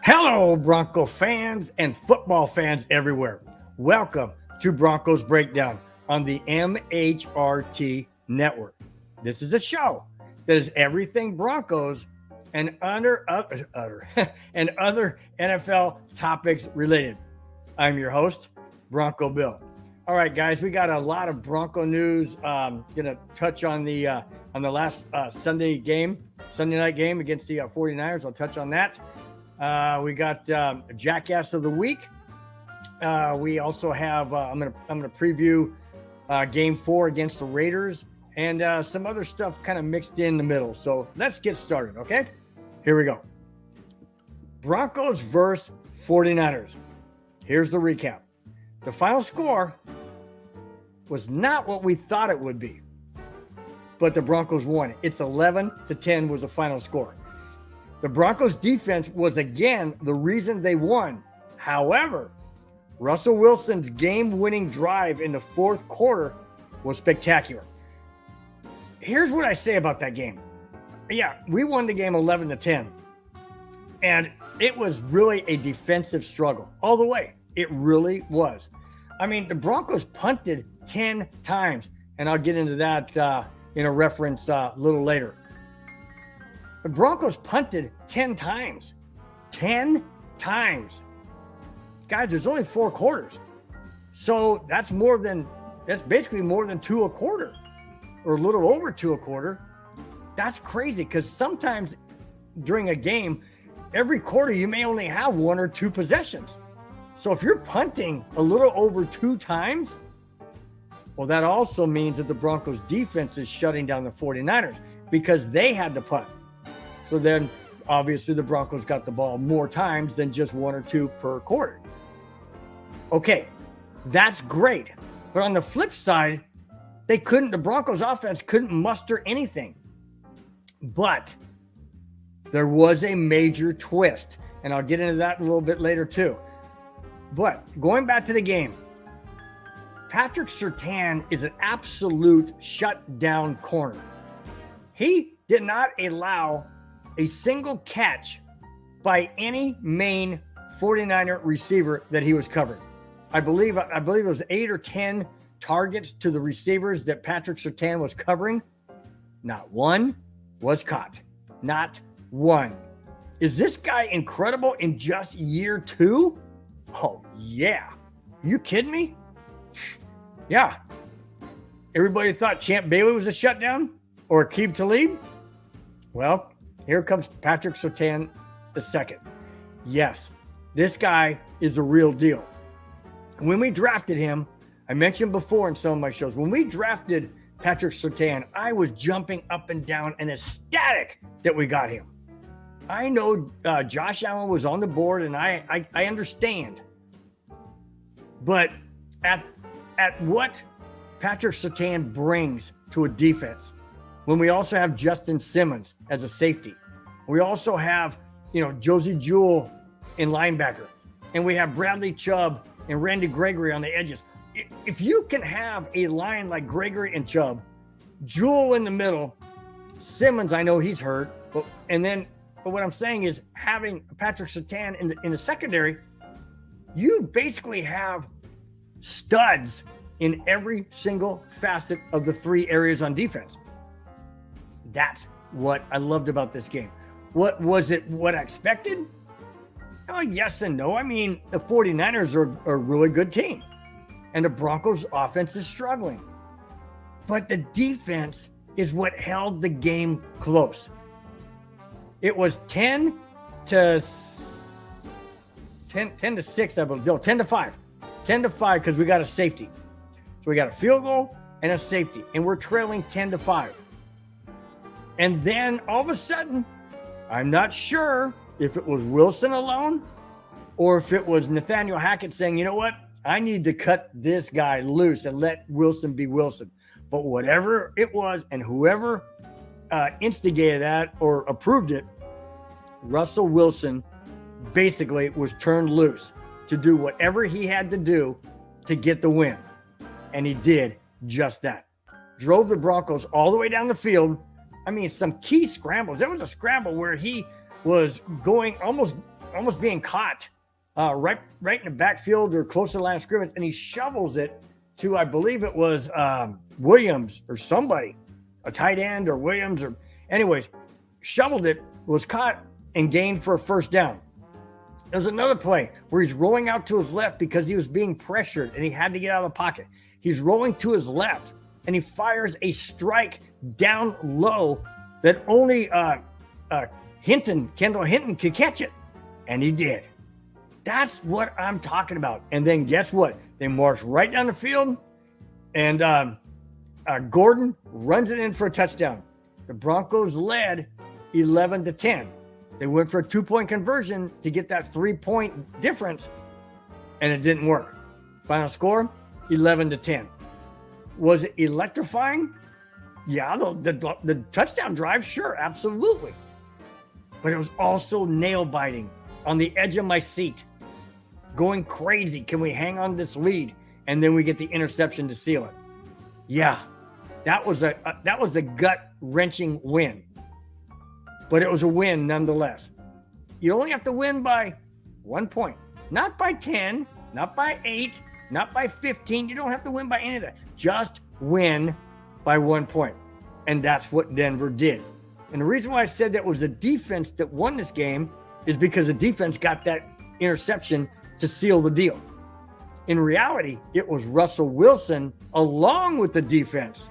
Hello, Bronco fans and football fans everywhere. Welcome to Broncos Breakdown on the MHRT Network. This is a show that is everything Broncos and other NFL topics related. I'm your host, Bronco Bill. All right, guys, we got a lot of Bronco news. Gonna touch on the last Sunday night game against the 49ers. I'll touch on that. We got Jackass of the week. We also have I'm gonna preview Game 4 against the Raiders and some other stuff kind of mixed in the middle. So let's get started. Okay, here we go. Broncos versus 49ers. Here's the recap. The final score was not what we thought it would be, but the Broncos won. It's 11-10 was the final score. The Broncos defense was again the reason they won. However, Russell Wilson's game-winning drive in the fourth quarter was spectacular. Here's what I say about that game. Yeah, we won the game 11-10, and it was really a defensive struggle all the way. It really was. I mean, the Broncos punted 10 times, and I'll get into that in a reference a little later. The Broncos punted 10 times. 10 times. Guys, there's only 4 quarters. So that's basically more than 2 a quarter, or a little over 2 a quarter. That's crazy because sometimes during a game, every quarter you may only have 1 or 2 possessions. So if you're punting a little over 2 times, well, that also means that the Broncos defense is shutting down the 49ers because they had to punt. So then, obviously, the Broncos got the ball more times than just 1 or 2 per quarter. Okay, that's great. But on the flip side, the Broncos offense couldn't muster anything. But there was a major twist, and I'll get into that a little bit later too. But going back to the game, Patrick Surtain is an absolute shutdown corner. He did not allow a single catch by any main 49er receiver that he was covering. I believe it was 8 or 10 targets to the receivers that Patrick Surtain was covering. Not one was caught. Not one. Is this guy incredible in just year 2? Oh, yeah. You kidding me? Yeah. Everybody thought Champ Bailey was a shutdown or Aqib Talib? Well, here comes Patrick Surtain II. Yes, this guy is a real deal. When we drafted him, I mentioned before in some of my shows, when we drafted Patrick Surtain, I was jumping up and down and ecstatic that we got him. I know Josh Allen was on the board, and I understand. But at what Patrick Surtain brings to a defense, when we also have Justin Simmons as a safety. We also have, Josie Jewell in linebacker. And we have Bradley Chubb and Randy Gregory on the edges. If you can have a line like Gregory and Chubb, Jewell in the middle, Simmons, I know he's hurt. But what I'm saying is having Patrick Surtain in the secondary, you basically have studs in every single facet of the 3 areas on defense. That's what I loved about this game. What was it? What I expected? Oh, yes and no. I mean, the 49ers are a really good team, and the Broncos offense is struggling. But the defense is what held the game close. It was 10 to 6, I believe. No, 10 to 5. 10 to 5 because we got a safety. So we got a field goal and a safety, and we're trailing 10 to 5. And then all of a sudden, I'm not sure if it was Wilson alone or if it was Nathaniel Hackett saying, you know what, I need to cut this guy loose and let Wilson be Wilson. But whatever it was and whoever instigated that or approved it, Russell Wilson basically was turned loose to do whatever he had to do to get the win. And he did just that. Drove the Broncos all the way down the field. I mean, some key scrambles. There was a scramble where he was going almost almost being caught right in the backfield or close to the line of scrimmage, and he shovels it to, I believe it was Williams or somebody, a tight end or Williams, or anyways, shoveled it, was caught and gained for a first down. There's another play where he's rolling out to his left because he was being pressured and he had to get out of the pocket. He's rolling to his left and he fires a strike down low that only Kendall Hinton could catch it. And he did. That's what I'm talking about. And then guess what? They march right down the field and Gordon runs it in for a touchdown. The Broncos led 11-10. They went for a 2-point conversion to get that 3-point difference, and it didn't work. Final score, 11-10. Was it electrifying? Yeah, the touchdown drive, sure, absolutely. But it was also nail-biting, on the edge of my seat, going crazy. Can we hang on this lead? And then we get the interception to seal it. Yeah, that was a gut-wrenching win. But it was a win nonetheless. You only have to win by 1 point. Not by 10, not by 8, not by 15. You don't have to win by any of that. Just win by 1 point. And that's what Denver did. And the reason why I said that was the defense that won this game is because the defense got that interception to seal the deal. In reality, it was Russell Wilson along with the defense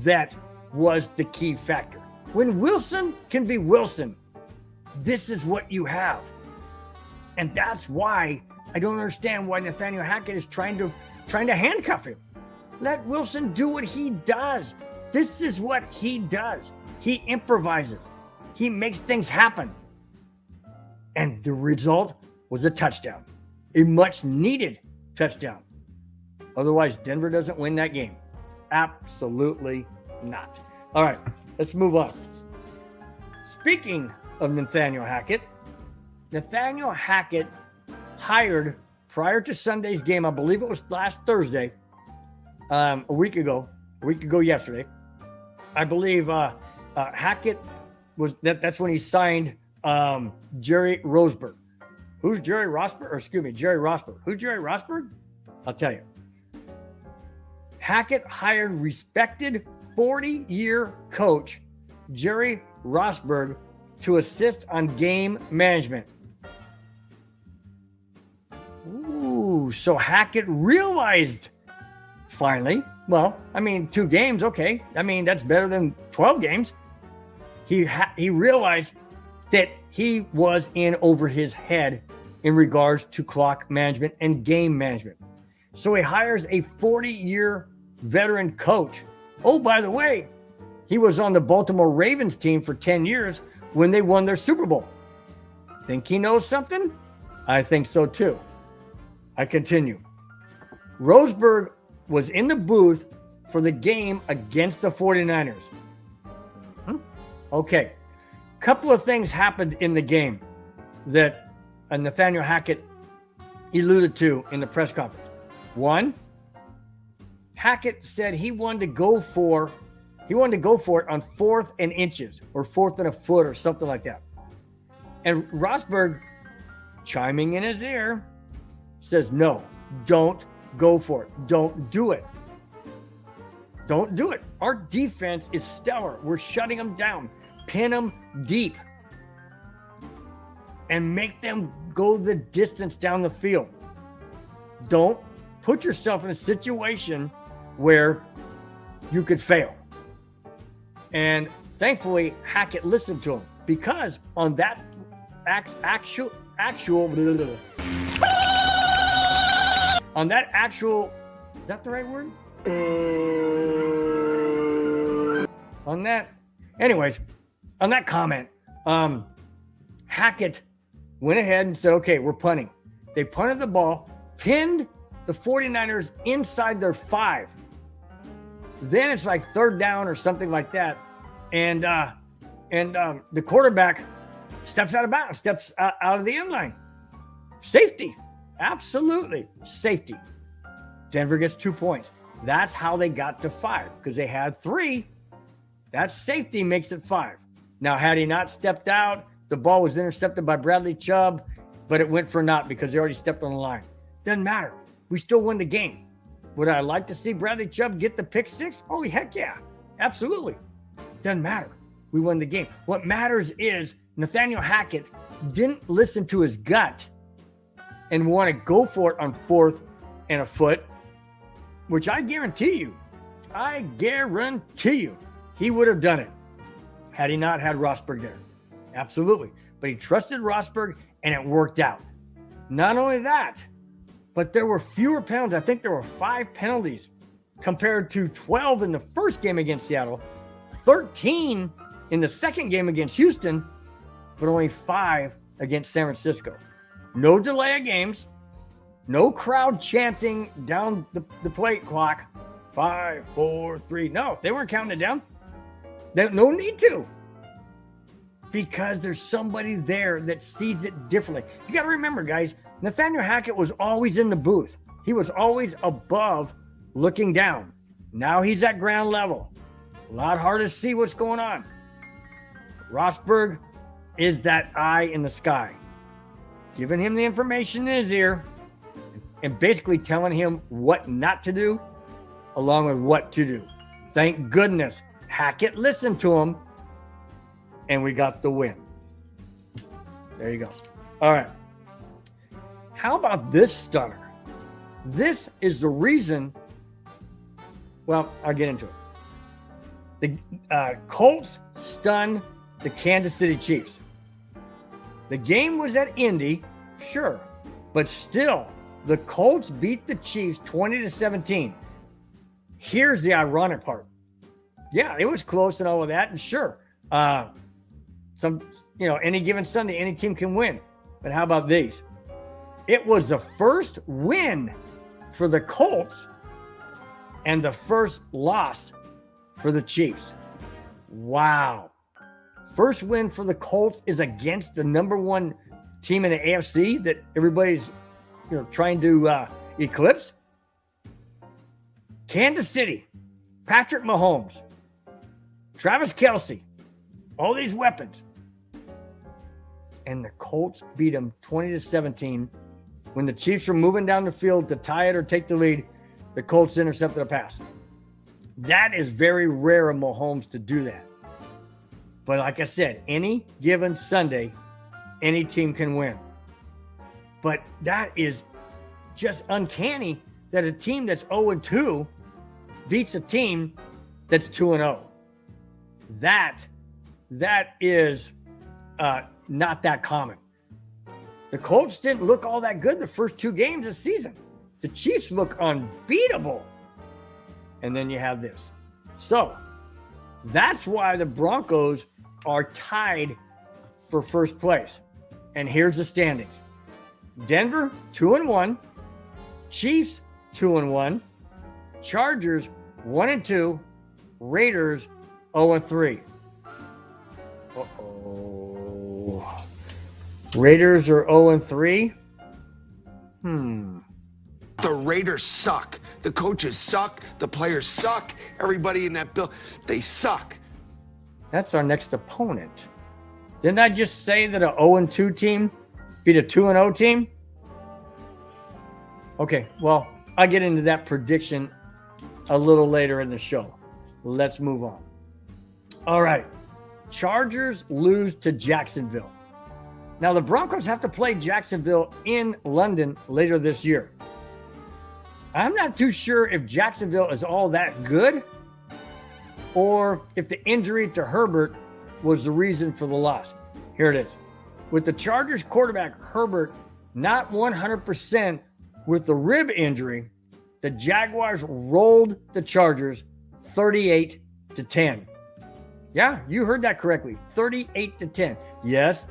that was the key factor. When Wilson can be Wilson, this is what you have. And that's why I don't understand why Nathaniel Hackett is trying to handcuff him. Let Wilson do what he does. This is what he does. He improvises. He makes things happen. And the result was a touchdown, a much needed touchdown. Otherwise, Denver doesn't win that game. Absolutely not. All right, let's move on. Speaking of Nathaniel Hackett hired prior to Sunday's game, I believe it was last Thursday, a week ago yesterday. I believe Hackett was that's when he signed Jerry Rosburg. Who's Jerry Rosburg? Or excuse me, Jerry Rosburg. Who's Jerry Rosburg? I'll tell you. Hackett hired respected 40-year coach Jerry Rosburg to assist on game management. Ooh, so Hackett realized finally, 2 games, okay. That's better than 12 games. He realized that he was in over his head in regards to clock management and game management. So he hires a 40-year veteran coach. Oh, by the way, he was on the Baltimore Ravens team for 10 years when they won their Super Bowl. Think he knows something? I think so too. I continue. Rosburg was in the booth for the game against the 49ers. Okay. Couple of things happened in the game that Nathaniel Hackett alluded to in the press conference. One, Hackett said he wanted to go for it on 4th and inches or 4th and a foot or something like that. And Rosburg, chiming in his ear, says, no, don't go for it. Don't do it. Don't do it. Our defense is stellar. We're shutting them down. Pin them deep. And make them go the distance down the field. Don't put yourself in a situation where you could fail. And thankfully, Hackett listened to him because on that actual on that actual, is that the right word? On that, anyways, on that comment, Hackett went ahead and said, okay, we're punting. They punted the ball, pinned the 49ers inside their 5. Then it's like 3rd down or something like that. And the quarterback steps out of bounds, steps out of the end line. Safety. Absolutely. Safety. Denver gets 2 points. That's how they got to 5 because they had 3. That safety makes it 5. Now, had he not stepped out, the ball was intercepted by Bradley Chubb, but it went for naught because they already stepped on the line. Doesn't matter. We still win the game. Would I like to see Bradley Chubb get the pick six? Oh, heck yeah. Absolutely. Doesn't matter. We won the game. What matters is Nathaniel Hackett didn't listen to his gut and want to go for it on 4th and a foot, which I guarantee you, he would have done it had he not had Rosberg there. Absolutely. But he trusted Rosberg, and it worked out. Not only that, but there were fewer penalties. I think there were 5 penalties compared to 12 in the first game against Seattle, 13 in the second game against Houston, but only 5 against San Francisco. No delay of games, no crowd chanting down the plate clock, 5, 4, 3. No, they weren't counting it down. No need to. Because there's somebody there that sees it differently. You got to remember, guys, Nathaniel Hackett was always in the booth. He was always above looking down. Now he's at ground level. A lot harder to see what's going on. Rosberg is that eye in the sky, giving him the information in his ear and basically telling him what not to do along with what to do. Thank goodness Hackett listened to him, and we got the win. There you go. All right. How about this stunner? This is the reason. Well, I'll get into it. The Colts stunned the Kansas City Chiefs. The game was at Indy, sure, but still, the Colts beat the Chiefs 20-17. Here's the ironic part. Yeah, it was close and all of that, and sure, any given Sunday, any team can win. But how about these? It was the first win for the Colts and the first loss for the Chiefs. Wow. First win for the Colts is against the number 1 team in the AFC that everybody's trying to eclipse. Kansas City, Patrick Mahomes, Travis Kelce, all these weapons. And the Colts beat them 20-17. When the Chiefs were moving down the field to tie it or take the lead, the Colts intercepted a pass. That is very rare of Mahomes to do that. But like I said, any given Sunday, any team can win. But that is just uncanny that a team that's 0-2 beats a team that's 2-0. That is not that common. The Colts didn't look all that good the first 2 games of the season. The Chiefs look unbeatable. And then you have this. So that's why the Broncos are tied for first place. And here's the standings. Denver, 2-1. Chiefs, 2-1. Chargers, 1-2. Raiders, 0-3. Uh-oh. Raiders are 0-3. The Raiders suck. The coaches suck. The players suck. Everybody in that bill, they suck. That's our next opponent. Didn't I just say that an 0-2 team beat a 2-0 team? Okay, well, I'll get into that prediction a little later in the show. Let's move on. All right. Chargers lose to Jacksonville. Now, the Broncos have to play Jacksonville in London later this year. I'm not too sure if Jacksonville is all that good or if the injury to Herbert was the reason for the loss. Here it is. With the Chargers quarterback Herbert not 100% with the rib injury, the Jaguars rolled the Chargers 38-10. Yeah, you heard that correctly. 38-10. Yes.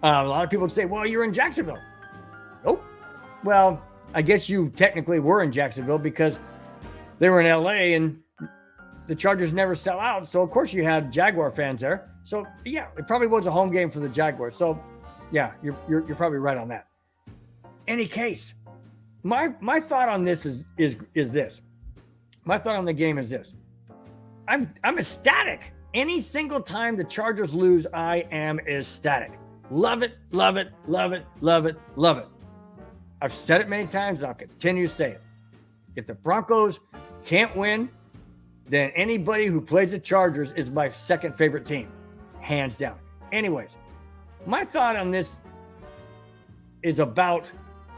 A lot of people say, well, you're in Jacksonville. Nope. Well, I guess you technically were in Jacksonville because they were in LA and the Chargers never sell out. So, of course, you had Jaguar fans there. So, yeah, it probably was a home game for the Jaguars. So, yeah, you're probably right on that. Any case, my thought on this is this. My thought on the game is this. I'm ecstatic. Any single time the Chargers lose, I am ecstatic. Love it, love it, love it, love it, love it. I've said it many times, and I'll continue to say it. If the Broncos can't win, then anybody who plays the Chargers is my second favorite team, hands down. Anyways, my thought on this is about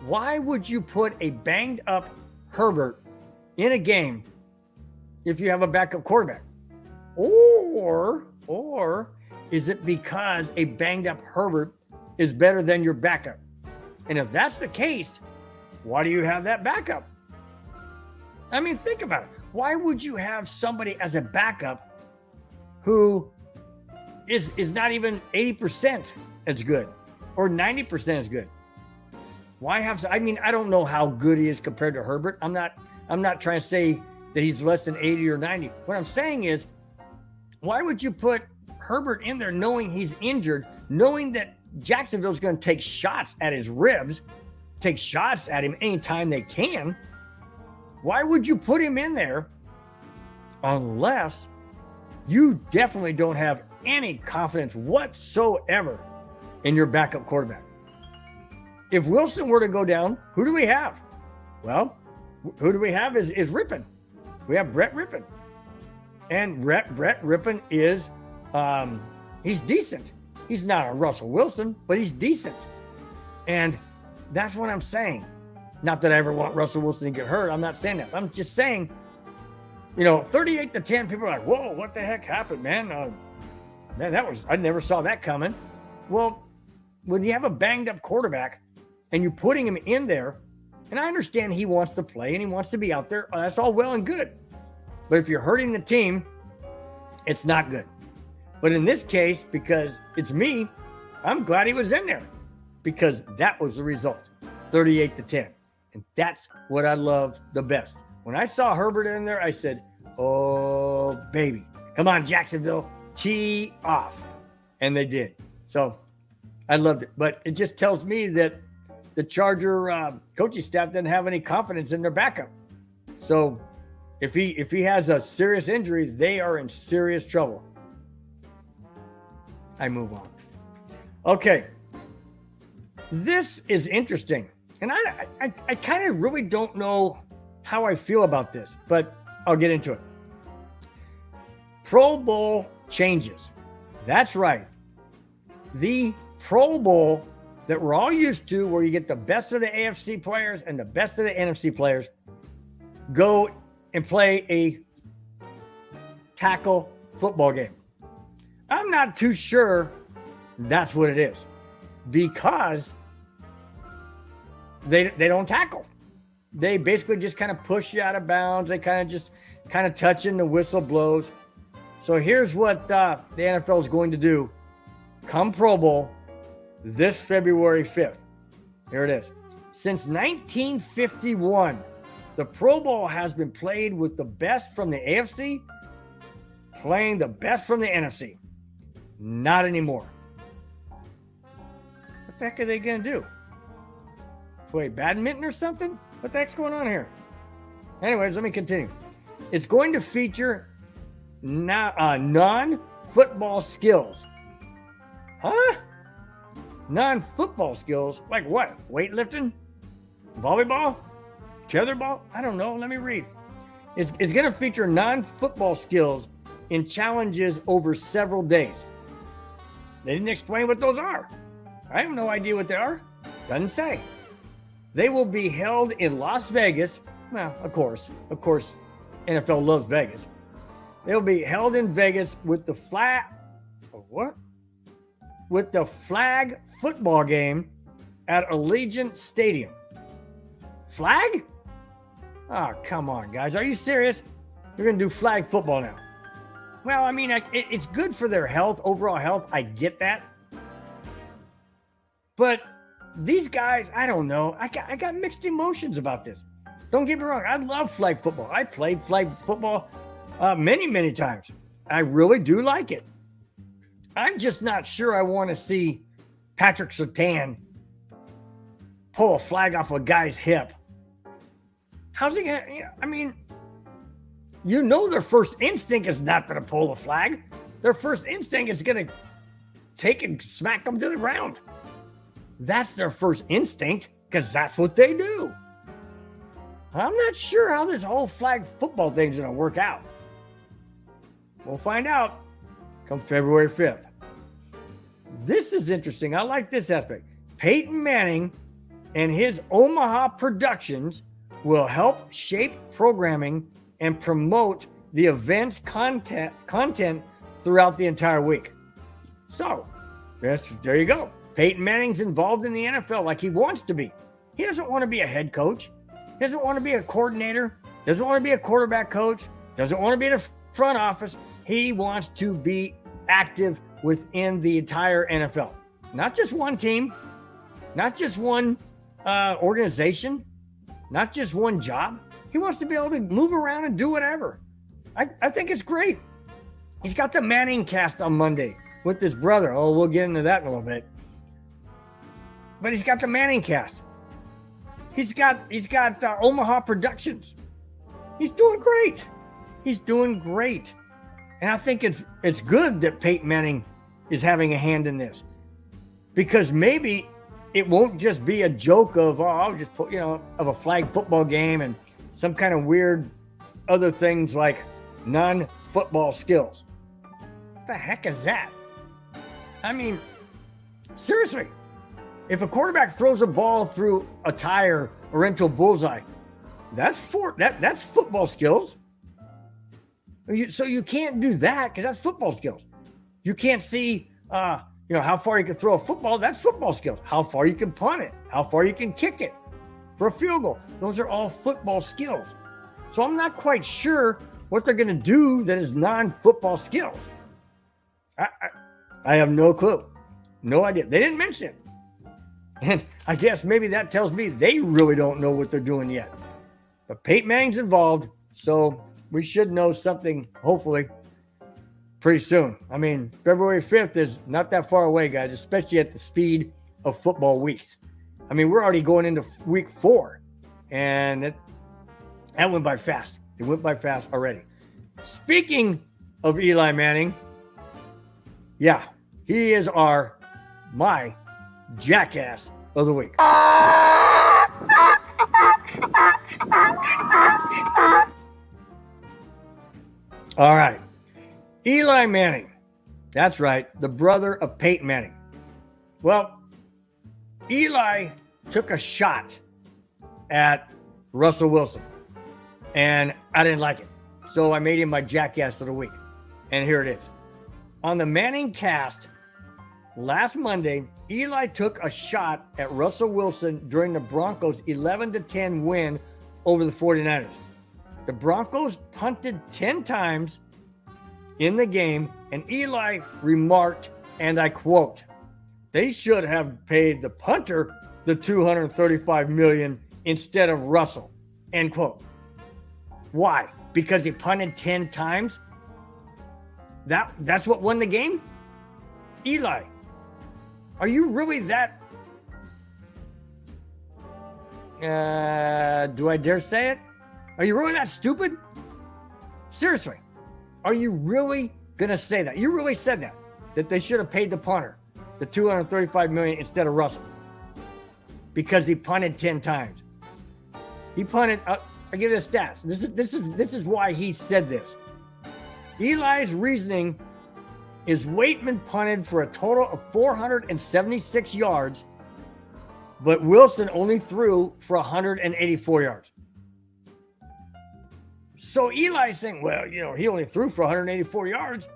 why would you put a banged up Herbert in a game if you have a backup quarterback? Or is it because a banged up Herbert is better than your backup? And if that's the case, why do you have that backup? I mean, think about it. Why would you have somebody as a backup who is not even 80% as good or 90% as good? Why have, I mean, I don't know how good he is compared to Herbert. I'm not trying to say that he's less than 80 or 90. What I'm saying is, why would you put Herbert in there knowing he's injured, knowing that Jacksonville's going to take shots at his ribs, take shots at him anytime they can? Why would you put him in there unless you definitely don't have any confidence whatsoever in your backup quarterback? If Wilson were to go down, who do we have? Well, who do we have is Rippon. We have Brett Rippon. And Brett Rippon is, he's decent. He's not a Russell Wilson, but he's decent. And that's what I'm saying. Not that I ever want Russell Wilson to get hurt. I'm not saying that. I'm just saying, 38-10, people are like, whoa, what the heck happened, man? Man, I never saw that coming. Well, when you have a banged up quarterback and you're putting him in there, and I understand he wants to play and he wants to be out there, that's all well and good. But if you're hurting the team, it's not good. But in this case, because it's me, I'm glad he was in there because that was the result, 38-10. And that's what I love the best. When I saw Herbert in there, I said, oh, baby, come on, Jacksonville, tee off. And they did. So I loved it. But it just tells me that the Charger coaching staff didn't have any confidence in their backup. So if he has a serious injury, they are in serious trouble. I move on. Okay. This is interesting. And I kind of really don't know how I feel about this, but I'll get into it. Pro Bowl changes. That's right. The Pro Bowl that we're all used to, where you get the best of the AFC players and the best of the NFC players, go and play a tackle football game. I'm not too sure that's what it is, because they don't tackle. They basically just kind of push you out of bounds. They kind of touch and the whistle blows. So here's what the NFL is going to do come Pro Bowl this February 5th. Here it is. Since 1951, the Pro Bowl has been played with the best from the AFC playing the best from the NFC. Not anymore. What the heck are they going to do? Play badminton or something? What the heck's going on here? Anyways, let me continue. It's going to feature non-football skills. Huh? Non-football skills? Like what? Weightlifting? Volleyball? Tetherball? I don't know. Let me read. It's going to feature non-football skills in challenges over several days. They didn't explain what those are. I have no idea what they are. Doesn't say. They will be held in Las Vegas. Well, of course, NFL loves Vegas. They'll be held in Vegas with the flag football game at Allegiant Stadium. Flag? Oh, come on, guys. Are you serious? You're going to do flag football now. Well, I mean, it's good for their health, overall health. I get that. But these guys, I don't know. I got mixed emotions about this. Don't get me wrong. I love flag football. I played flag football many, many times. I really do like it. I'm just not sure I want to see Patrick Surtain pull a flag off a guy's hip. How's he going to, I mean, their first instinct is not going to pull the flag. Their first instinct is going to take and smack them to the ground. That's their first instinct because that's what they do. I'm not sure how this whole flag football thing's going to work out. We'll find out come February 5th. This is interesting. I like this aspect. Peyton Manning and his Omaha Productions will help shape programming and promote the event's content throughout the entire week. So, there you go. Peyton Manning's involved in the NFL like he wants to be. He doesn't want to be a head coach. He doesn't want to be a coordinator. Doesn't want to be a quarterback coach. Doesn't want to be in the front office. He wants to be active within the entire NFL. Not just one team. Not just one organization. Not just one job. He wants to be able to move around and do whatever. I think it's great. He's got the Manning cast on Monday with his brother. Oh, we'll get into that in a little bit. But he's got the Manning cast. He's got Omaha Productions. He's doing great. He's doing great. And I think it's good that Peyton Manning is having a hand in this. Because maybe it won't just be a joke of, I'll just put, of a flag football game and some kind of weird other things like non-football skills. What the heck is that? I mean, seriously, if a quarterback throws a ball through a tire or into a bullseye, that's football skills. So you can't do that because that's football skills. You can't see, how far you can throw a football. That's football skills. How far you can punt it. How far you can kick it for a field goal. Those are all football skills. So I'm not quite sure what they're going to do that is non-football skills. I have no clue. No idea. They didn't mention it. And I guess maybe that tells me they really don't know what they're doing yet. But Peyton Manning's involved, so we should know something, hopefully, pretty soon. I mean, February 5th is not that far away, guys, especially at the speed of football weeks. I mean, we're already going into week 4, and that went by fast. It went by fast already. Speaking of Eli Manning, yeah, he is my Jackass of the week. All right. Eli Manning. That's right. The brother of Peyton Manning. Well, Eli took a shot at Russell Wilson, and I didn't like it. So I made him my Jackass of the week. And here it is. On the Manning cast last Monday, Eli took a shot at Russell Wilson during the Broncos' 11-10 win over the 49ers. The Broncos punted 10 times in the game, and Eli remarked, and I quote, "They should have paid the punter the $235 million instead of Russell," end quote. Why? Because he punted 10 times? That's what won the game? Eli, are you really that... do I dare say it? Are you really that stupid? Seriously, are you really going to say that? You really said that they should have paid the punter the $235 million instead of Russell because he punted 10 times. He punted, I'll give you the stats. This is why he said this. Eli's reasoning is Waitman punted for a total of 476 yards, but Wilson only threw for 184 yards. So Eli's saying, well, he only threw for 184 yards,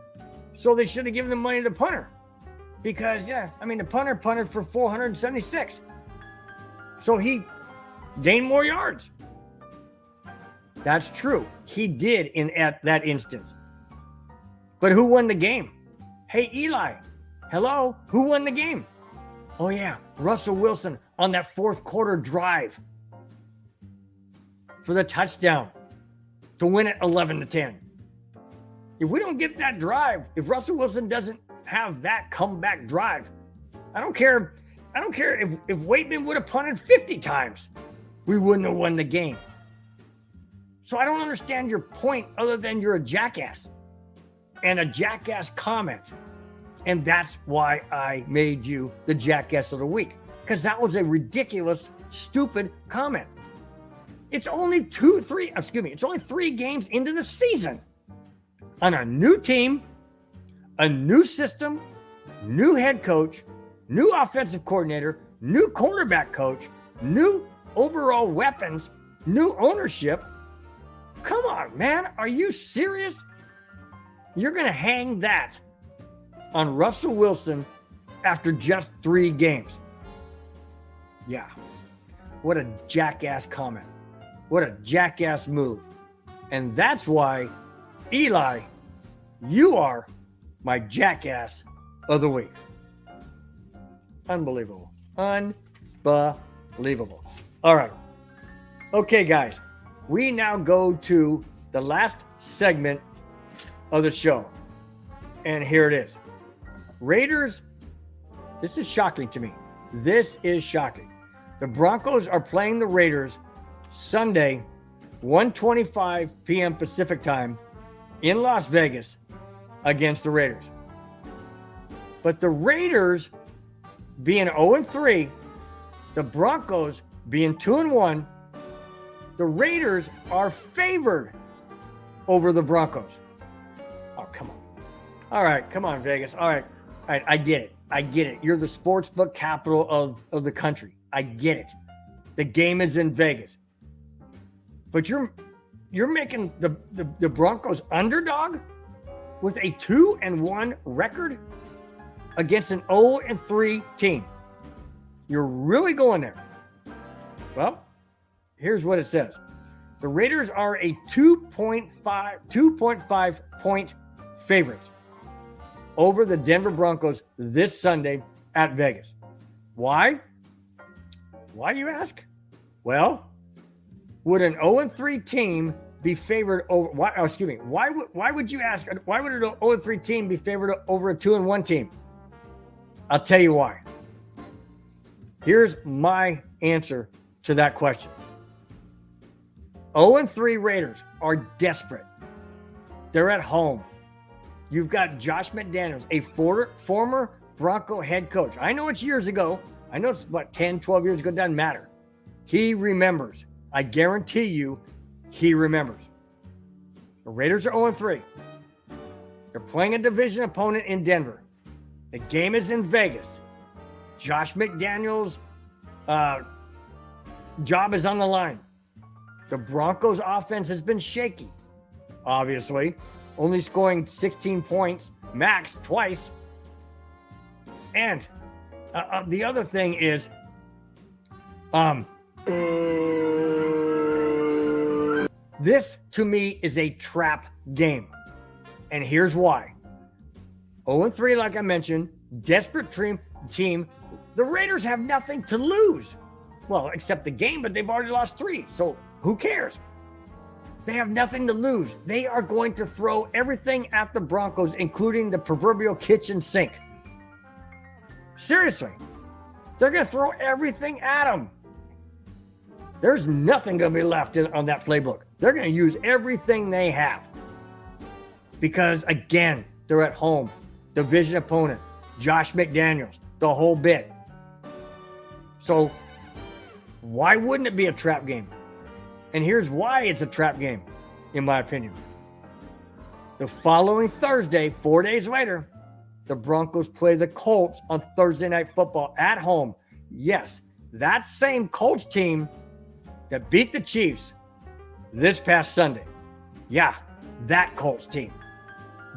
so they should have given the money to the punter. Because, the punter punted for 476. So he gained more yards. That's true. He did at that instance. But who won the game? Hey, Eli, hello? Who won the game? Oh, yeah, Russell Wilson on that fourth quarter drive for the touchdown to win it 11-10. If we don't get that drive, if Russell Wilson doesn't have that comeback drive, I don't care if Waitman would have punted 50 times, we wouldn't have won the game. So I don't understand your point other than you're a jackass and a jackass comment. And that's why I made you the Jackass of the Week, because that was a ridiculous, stupid comment. It's only it's only 3 games into the season on a new team, a new system, new head coach, new offensive coordinator, new quarterback coach, new overall weapons, new ownership. Come on, man. Are you serious? You're going to hang that on Russell Wilson after just 3 games. Yeah. What a jackass comment. What a jackass move. And that's why, Eli, you are my Jackass of the Week. Unbelievable. Unbelievable. All right. Okay, guys. We now go to the last segment of the show. And here it is. Raiders, this is shocking to me. This is shocking. The Broncos are playing the Raiders Sunday, 1:25 p.m. Pacific time in Las Vegas against the Raiders. But the Raiders being 0-3, the Broncos being 2-1, the Raiders are favored over the Broncos. Oh, come on. All right, come on, Vegas. All right, I get it. I get it. You're the sportsbook capital of the country. I get it. The game is in Vegas. But you're making the Broncos underdog with a 2-1 record against an 0-3 team. You're really going there. Well, here's what it says. The Raiders are a 2.5 point favorites over the Denver Broncos this Sunday at Vegas. Why? Why, you ask? Well, would an 0-3 team be favored over? Why would you ask? Why would an 0-3 team be favored over a 2-1 team? I'll tell you why. Here's my answer to that question. 0-3 Raiders are desperate. They're at home. You've got Josh McDaniels, a former Bronco head coach. I know it's years ago. I know it's about 10, 12 years ago. It doesn't matter. He remembers. I guarantee you he remembers. The Raiders are 0-3. They're playing a division opponent in Denver. The game is in Vegas. Josh McDaniels' job is on the line. The Broncos' offense has been shaky, obviously, only scoring 16 points max twice. And the other thing is, this to me is a trap game. And here's why. 0-3, like I mentioned, desperate team. The Raiders have nothing to lose. Well, except the game, but they've already lost 3. So who cares? They have nothing to lose. They are going to throw everything at the Broncos, including the proverbial kitchen sink. Seriously. They're going to throw everything at them. There's nothing going to be left on that playbook. They're going to use everything they have. Because, again, they're at home. Division opponent. Josh McDaniels. The whole bit. So, why wouldn't it be a trap game? And here's why it's a trap game, in my opinion. The following Thursday, 4 days later, the Broncos play the Colts on Thursday Night Football at home. Yes, that same Colts team that beat the Chiefs this past Sunday. Yeah, that Colts team.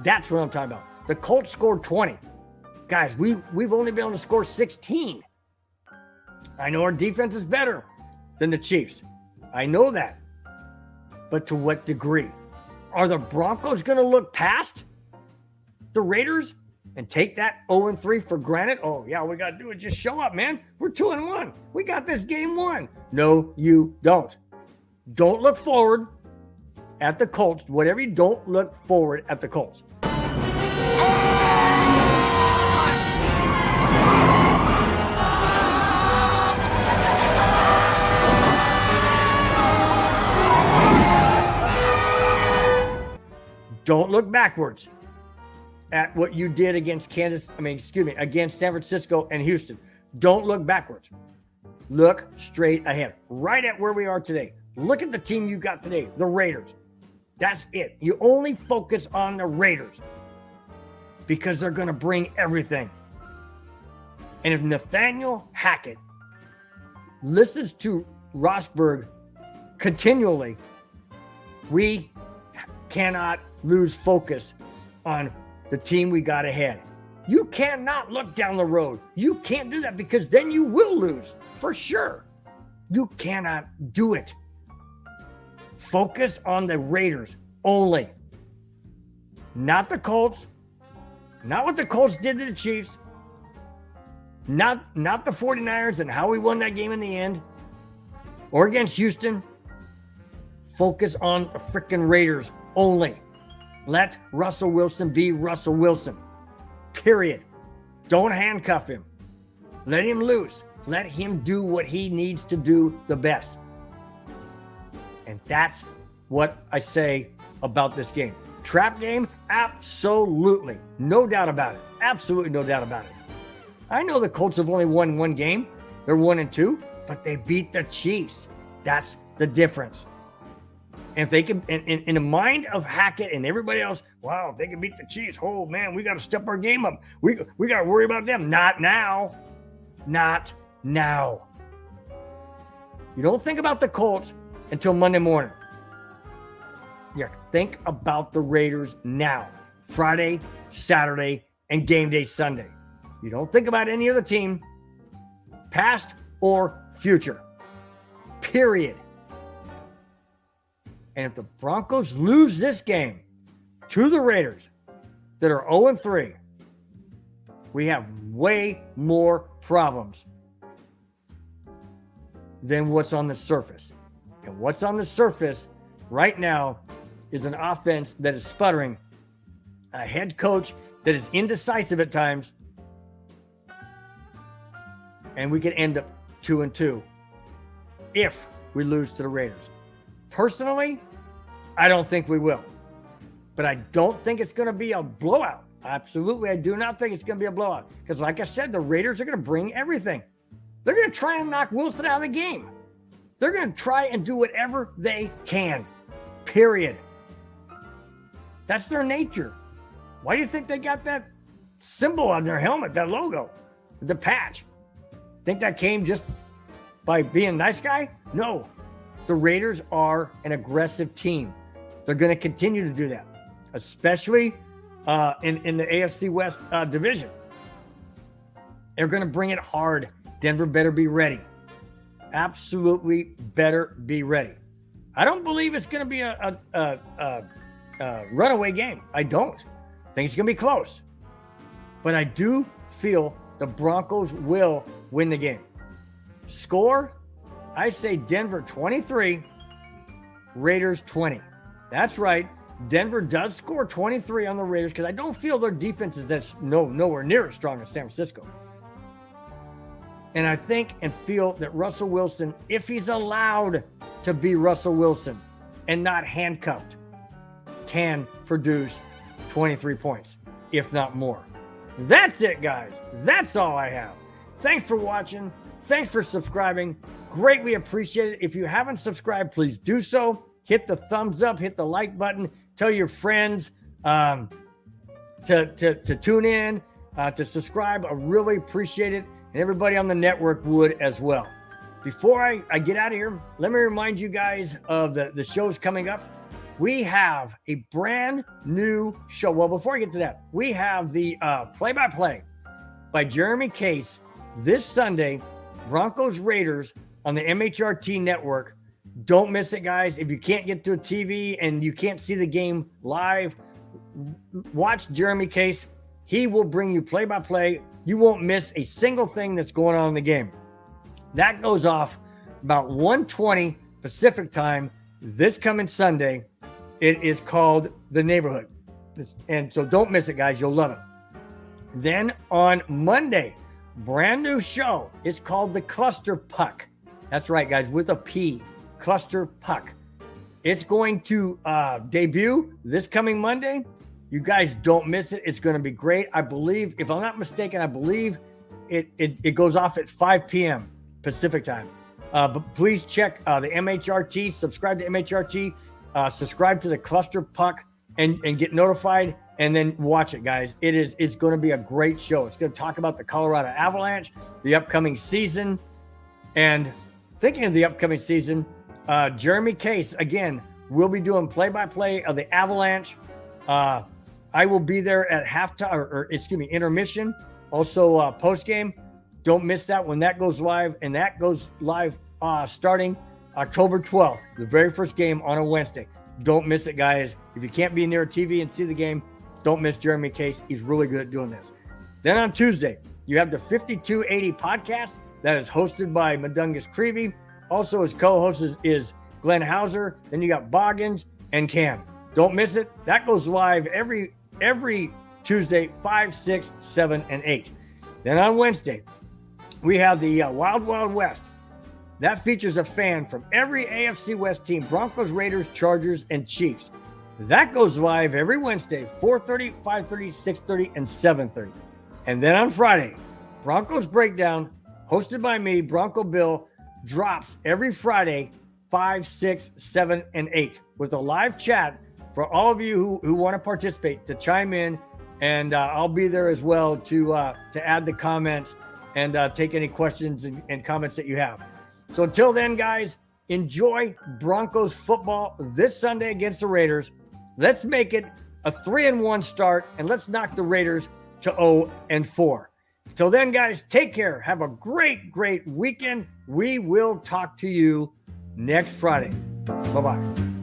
That's what I'm talking about. The Colts scored 20. Guys, we've only been able to score 16. I know our defense is better than the Chiefs. I know that. But to what degree? Are the Broncos going to look past the Raiders and take that 0-3 for granted? Oh, yeah, all we got to do is just show up, man. We're 2-1. We got this game won. No, you don't. Don't look forward at the Colts. Whatever you don't look forward at the Colts. Don't look backwards. at what you did against against San Francisco and Houston. Don't look backwards. Look straight ahead, right at where we are today. Look at the team you got today, the Raiders. That's it. You only focus on the Raiders because they're going to bring everything. And if Nathaniel Hackett listens to Rosberg continually, we cannot lose focus on the team we got ahead. You cannot look down the road. You can't do that because then you will lose for sure. You cannot do it. Focus on the Raiders only. Not the Colts. Not what the Colts did to the Chiefs. Not the 49ers and how we won that game in the end. Or against Houston. Focus on the freaking Raiders only. Let Russell Wilson be Russell Wilson. Period. Don't handcuff him. Let him loose. Let him do what he needs to do the best. And that's what I say about this game. Trap game? Absolutely. No doubt about it. Absolutely no doubt about it. I know the Colts have only won one game. They're 1-2, but they beat the Chiefs. That's the difference. And if they can, in the mind of Hackett and everybody else, wow, if they can beat the Chiefs, oh man, we got to step our game up. We got to worry about them. Not now. Not now. You don't think about the Colts until Monday morning. Yeah, think about the Raiders now. Friday, Saturday, and game day Sunday. You don't think about any other team, past or future. Period. And if the Broncos lose this game to the Raiders that are 0-3, we have way more problems than what's on the surface. And what's on the surface right now is an offense that is sputtering, a head coach that is indecisive at times, and we could end up 2-2 if we lose to the Raiders. Personally, I don't think we will. But I don't think it's going to be a blowout. Absolutely, I do not think it's going to be a blowout. Because like I said, the Raiders are going to bring everything. They're going to try and knock Wilson out of the game. They're going to try and do whatever they can. Period. That's their nature. Why do you think they got that symbol on their helmet, that logo, the patch? Think that came just by being a nice guy? No. The Raiders are an aggressive team. They're going to continue to do that, especially in the AFC West division. They're going to bring it hard. Denver better be ready. Absolutely better be ready. I don't believe it's going to be a runaway game. I don't. I think it's going to be close. But I do feel the Broncos will win the game. Score? I say Denver 23, Raiders 20. That's right. Denver does score 23 on the Raiders because I don't feel their defense is that's nowhere near as strong as San Francisco. And I think and feel that Russell Wilson, if he's allowed to be Russell Wilson and not handcuffed, can produce 23 points, if not more. That's it, guys. That's all I have. Thanks for watching. Thanks for subscribing. Greatly appreciate it. If you haven't subscribed, please do so. Hit the thumbs up, hit the like button. Tell your friends to tune in, to subscribe. I really appreciate it. And everybody on the network would as well. Before I get out of here, let me remind you guys of the shows coming up. We have a brand new show. Well, before I get to that, we have the play-by-play by Jeremy Case this Sunday, Broncos Raiders on the MHRT Network. Don't miss it, guys. If you can't get to a TV and you can't see the game live, watch Jeremy Case. He will bring you play-by-play. You won't miss a single thing that's going on in the game. That goes off about 1:20 Pacific time this coming Sunday. It is called The Neighborhood. And so don't miss it, guys. You'll love it. Then on Monday, brand new show. It's called The Cluster Puck. That's right, guys, with a P. Cluster Puck. It's going to debut this coming Monday. You guys don't miss it. It's going to be great. I believe, if I'm not mistaken, I believe it goes off at 5 p.m. Pacific time. But please check the MHRT, subscribe to MHRT, subscribe to the Cluster Puck, and get notified, and then watch it, guys. It's going to be a great show. It's going to talk about the Colorado Avalanche, the upcoming season. And thinking of the upcoming season, Jeremy Case, again, will be doing play-by-play of the Avalanche. I will be there at halftime, intermission. Also, postgame. Don't miss that when that goes live. And that goes live starting October 12th, the very first game on a Wednesday. Don't miss it, guys. If you can't be near a TV and see the game, don't miss Jeremy Case. He's really good at doing this. Then on Tuesday, you have the 5280 podcast that is hosted by Madungus Creevy. Also, his co-host is Glenn Hauser. Then you got Boggins and Cam. Don't miss it. That goes live every Tuesday, 5, 6, 7, and 8. Then on Wednesday, we have the Wild Wild West. That features a fan from every AFC West team: Broncos, Raiders, Chargers, and Chiefs. That goes live every Wednesday, 4:30, 5:30, 6:30, and 7:30. And then on Friday, Broncos Breakdown, hosted by me, Bronco Bill, drops every Friday, 5, 6, 7, and 8, with a live chat for all of you who want to participate, to chime in, and I'll be there as well to add the comments and take any questions and comments that you have. So until then, guys, enjoy Broncos football this Sunday against the Raiders. Let's make it a 3-1 start, and let's knock the Raiders to 0-4. Till then, guys, take care. Have a great, great weekend. We will talk to you next Friday. Bye-bye.